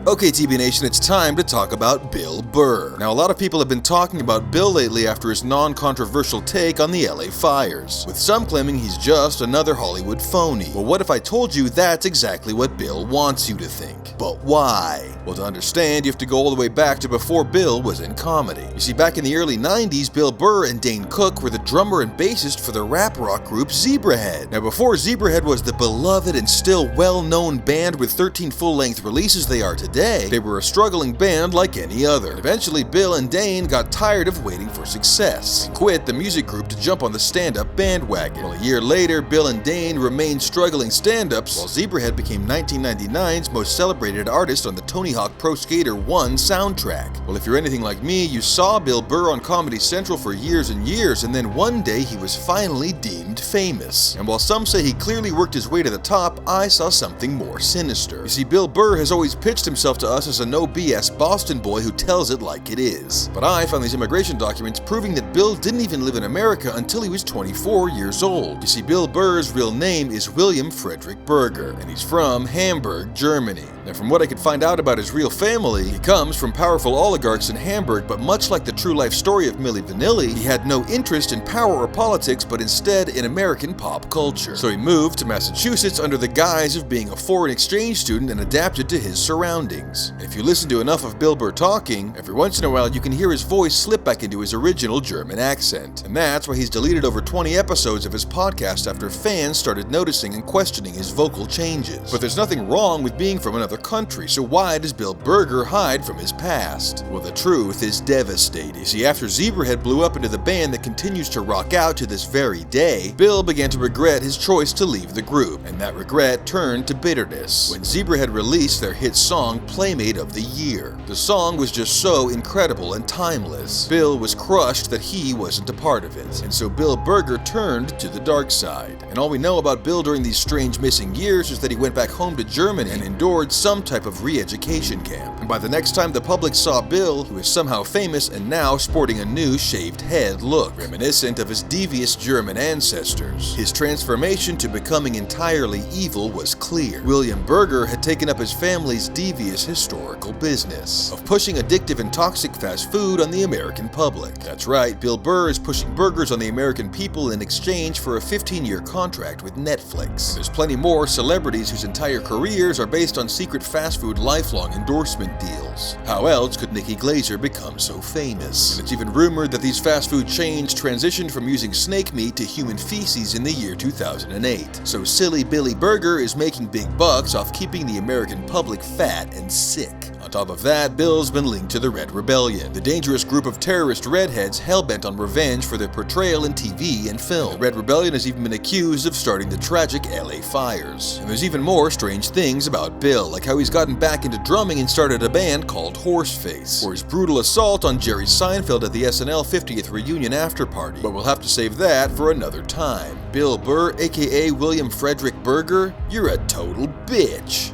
Okay, TB Nation, it's time to talk about Bill Burr. Now, a lot of people have been talking about Bill lately after his non-controversial take on the LA fires, with some claiming he's just another Hollywood phony. Well, what if I told you that's exactly what Bill wants you to think? But why? Well, to understand, you have to go all the way back to before Bill was in comedy. You see, back in the early 90s, Bill Burr and Dane Cook were the drummer and bassist for the rap rock group Zebrahead. Now, before Zebrahead was the beloved and still well-known band with 13 full-length releases they are today, they were a struggling band like any other. And eventually, Bill and Dane got tired of waiting for success and quit the music group to jump on the stand-up bandwagon. Well, a year later, Bill and Dane remained struggling stand-ups, while Zebrahead became 1999's most celebrated artist on the Tony Hawk Pro Skater 1 soundtrack. Well, if you're anything like me, you saw Bill Burr on Comedy Central for years and years, and then one day he was finally deemed famous. And while some say he clearly worked his way to the top, I saw something more sinister. You see, Bill Burr has always pitched himself to us as a no BS Boston boy who tells it like it is. But I found these immigration documents proving that Bill didn't even live in America until he was 24 years old. You see, Bill Burr's real name is William Frederick Burr, and he's from Hamburg, Germany. Now, from what I could find out about his real family, he comes from powerful oligarchs in Hamburg, but much like the true life story of Milli Vanilli, he had no interest in power or politics, but instead in American pop culture. So he moved to Massachusetts under the guise of being a foreign exchange student and adapted to his surroundings. If you listen to enough of Bill Burr talking, every once in a while you can hear his voice slip back into his original German accent. And that's why he's deleted over 20 episodes of his podcast after fans started noticing and questioning his vocal changes. But there's nothing wrong with being from another country, so why does Bill Burr hide from his past? Well, the truth is devastating. You see, after Zebrahead blew up into the band that continues to rock out to this very day, Bill began to regret his choice to leave the group, and that regret turned to bitterness when Zebrahead released their hit song Playmate of the Year. The song was just so incredible and timeless. Bill was crushed that he wasn't a part of it, and so Bill Burr turned to the dark side. And all we know about Bill during these strange missing years is that he went back home to Germany and endured some type of re-education camp. And by the next time the public saw Bill, he was somehow famous and now sporting a new shaved head look, reminiscent of his devious German ancestors. His transformation to becoming entirely evil was clear. William Burr had taken up his family's devious historical business of pushing addictive and toxic fast food on the American public. That's right, Bill Burr is pushing burgers on the American people in exchange for a 15-year contract with Netflix. And there's plenty more celebrities whose entire careers are based on secret fast food lifelong endorsement deals. How else could Nikki Glazer become so famous? And it's even rumored that these fast food chains transitioned from using snake meat to human feces in the year 2008. So silly Billy Burr is making big bucks off keeping the American public fat and sick. On top of that, Bill's been linked to the Red Rebellion, the dangerous group of terrorist redheads hell-bent on revenge for their portrayal in TV and film. The Red Rebellion has even been accused of starting the tragic LA fires. And there's even more strange things about Bill, like how he's gotten back into drumming and started a band called Horseface, or his brutal assault on Jerry Seinfeld at the SNL 50th reunion after party. But we'll have to save that for another time. Bill Burr, aka William Frederick Burr, you're a total bitch.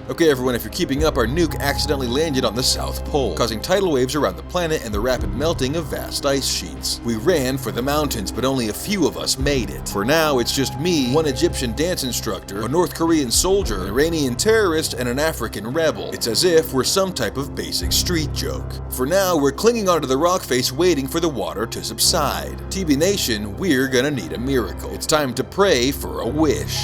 Okay everyone, if you're keeping up, our nuke accidentally landed on the South Pole, causing tidal waves around the planet and the rapid melting of vast ice sheets. We ran for the mountains, but only a few of us made it. For now, it's just me, one Egyptian dance instructor, a North Korean soldier, an Iranian terrorist, and an African rebel. It's as if we're some type of basic street joke. For now, we're clinging onto the rock face waiting for the water to subside. TB Nation, we're gonna need a miracle. It's time to pray for a wish.